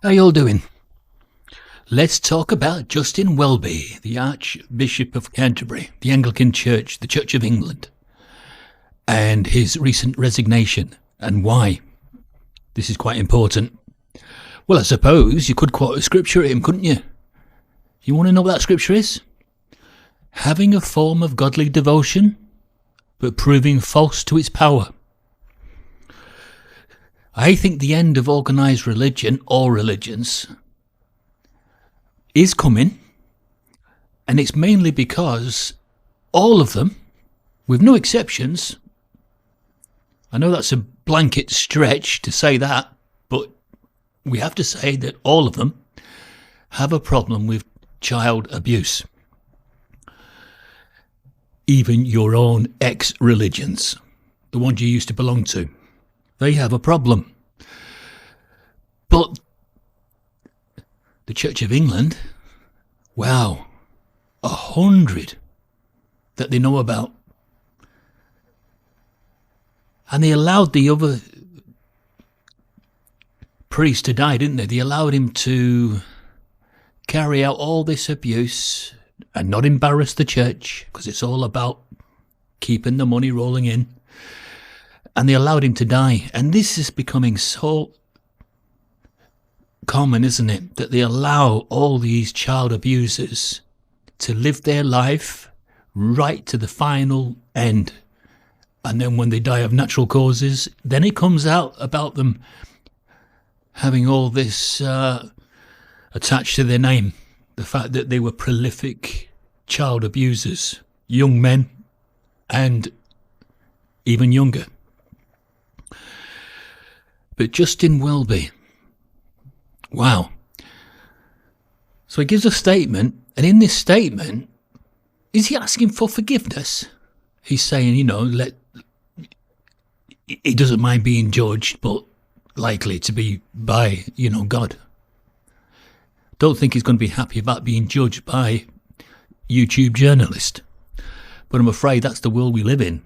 How you all doing? Let's talk about Justin Welby, the Archbishop of Canterbury, the Anglican Church, the Church of England, and his recent resignation and why. This is quite important. Well, I suppose you could quote a scripture at him, couldn't you? You want to know what that scripture is? Having a form of godly devotion, but proving false to its power. I think the end of organised religion, or religions, is coming, and it's mainly because all of them, with no exceptions, I know that's a blanket stretch to say that, but we have to say that all of them have a problem with child abuse. Even your own ex-religions, the ones you used to belong to, they have a problem. But the Church of England, wow, 100 that they know about. And they allowed the other priest to die, didn't they? They allowed him to carry out all this abuse and not embarrass the church, because it's all about keeping the money rolling in. And they allowed him to die. And this is becoming so common, isn't it, that they allow all these child abusers to live their life right to the final end. And then when they die of natural causes, then it comes out about them having all this attached to their name. The fact that they were prolific child abusers, young men and even younger. But Justin Welby, wow. So he gives a statement, and in this statement, is he asking for forgiveness? He's saying, he doesn't mind being judged, but likely to be by, God. Don't think he's going to be happy about being judged by YouTube journalist. But I'm afraid that's the world we live in.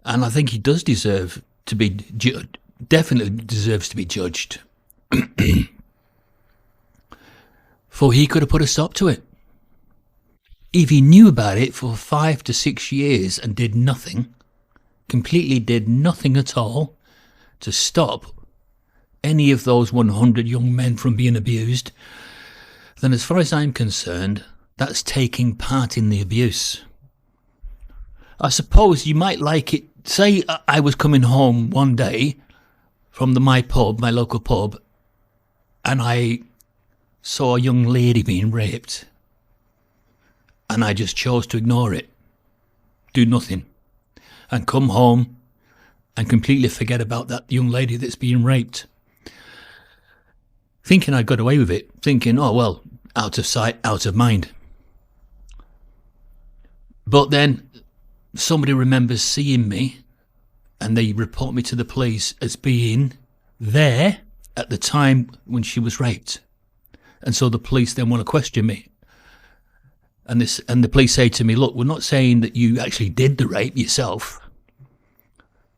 And I think he does deserve to be judged. Definitely deserves to be judged. For he could have put a stop to it. If he knew about it for 5 to 6 years and did nothing, completely did nothing at all to stop any of those 100 young men from being abused, then as far as I'm concerned, that's taking part in the abuse. I suppose you might like it. Say I was coming home one day from my local pub, and I saw a young lady being raped, and I just chose to ignore it, do nothing, and come home and completely forget about that young lady that's being raped, thinking I got away with it, thinking, oh well, out of sight, out of mind. But then somebody remembers seeing me, and they report me to the police as being there at the time when she was raped. And so the police then want to question me. And the police say to me, look, we're not saying that you actually did the rape yourself,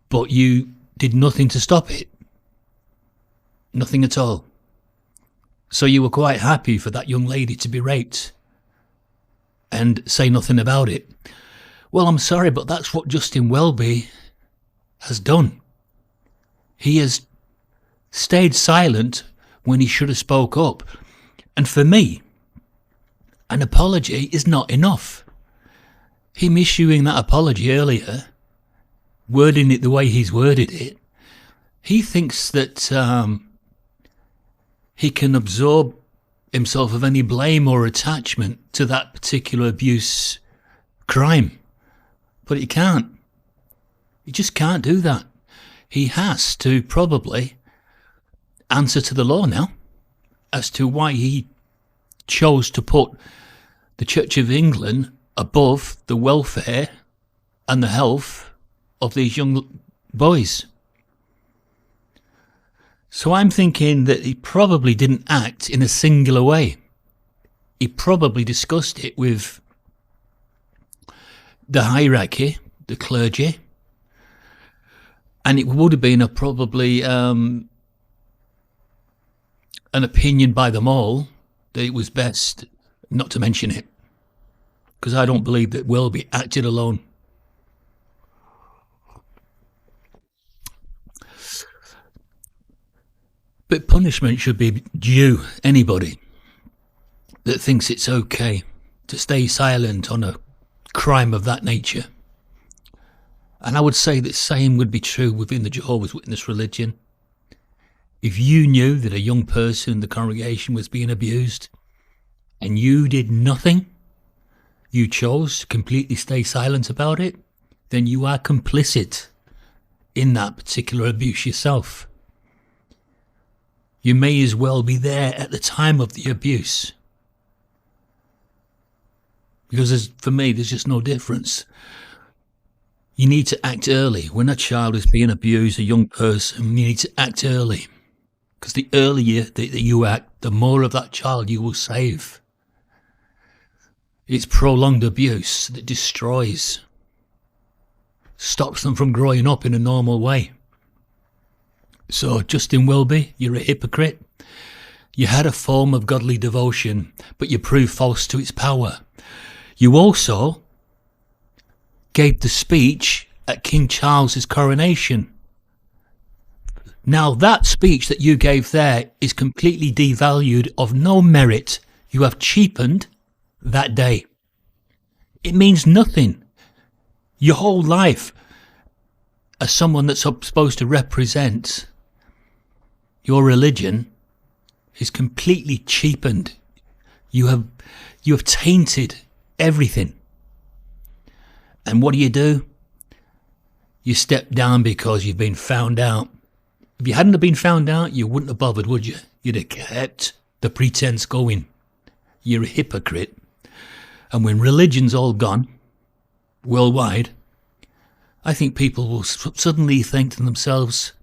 but you did nothing to stop it. Nothing at all. So you were quite happy for that young lady to be raped and say nothing about it. Well, I'm sorry, but that's what Justin Welby has done. He has stayed silent when he should have spoke up. And for me, an apology is not enough. Him issuing that apology earlier, wording it the way he's worded it, he thinks that he can absorb himself of any blame or attachment to that particular abuse crime. But he can't. He just can't do that. He has to probably answer to the law now as to why he chose to put the Church of England above the welfare and the health of these young boys. So I'm thinking that he probably didn't act in a singular way. He probably discussed it with the hierarchy, the clergy, and it would have been a probably an opinion by them all that it was best not to mention it, because I don't believe that Welby acted alone. But punishment should be due anybody that thinks it's okay to stay silent on a crime of that nature. And I would say the same would be true within the Jehovah's Witness religion. If you knew that a young person in the congregation was being abused and you did nothing, you chose to completely stay silent about it, then you are complicit in that particular abuse yourself. You may as well be there at the time of the abuse. Because for me, there's just no difference. You need to act early. When a child is being abused, a young person, you need to act early. Because the earlier that you act, the more of that child you will save. It's prolonged abuse that destroys, stops them from growing up in a normal way. So, Justin Welby, you're a hypocrite. You had a form of godly devotion, but you proved false to its power. You also gave the speech at King Charles's coronation. Now, that speech that you gave there is completely devalued, of no merit. You have cheapened that day. It means nothing. Your whole life, as someone that's supposed to represent your religion, is completely cheapened. You have tainted everything. And what do? You step down because you've been found out. If you hadn't have been found out, you wouldn't have bothered, would you? You'd have kept the pretense going. You're a hypocrite. And when religion's all gone, worldwide, I think people will suddenly think to themselves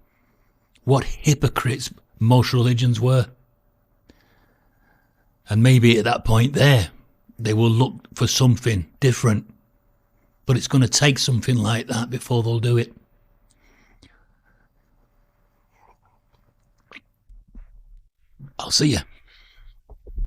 what hypocrites most religions were. And maybe at that point there, they will look for something different. But it's going to take something like that before they'll do it. I'll see you.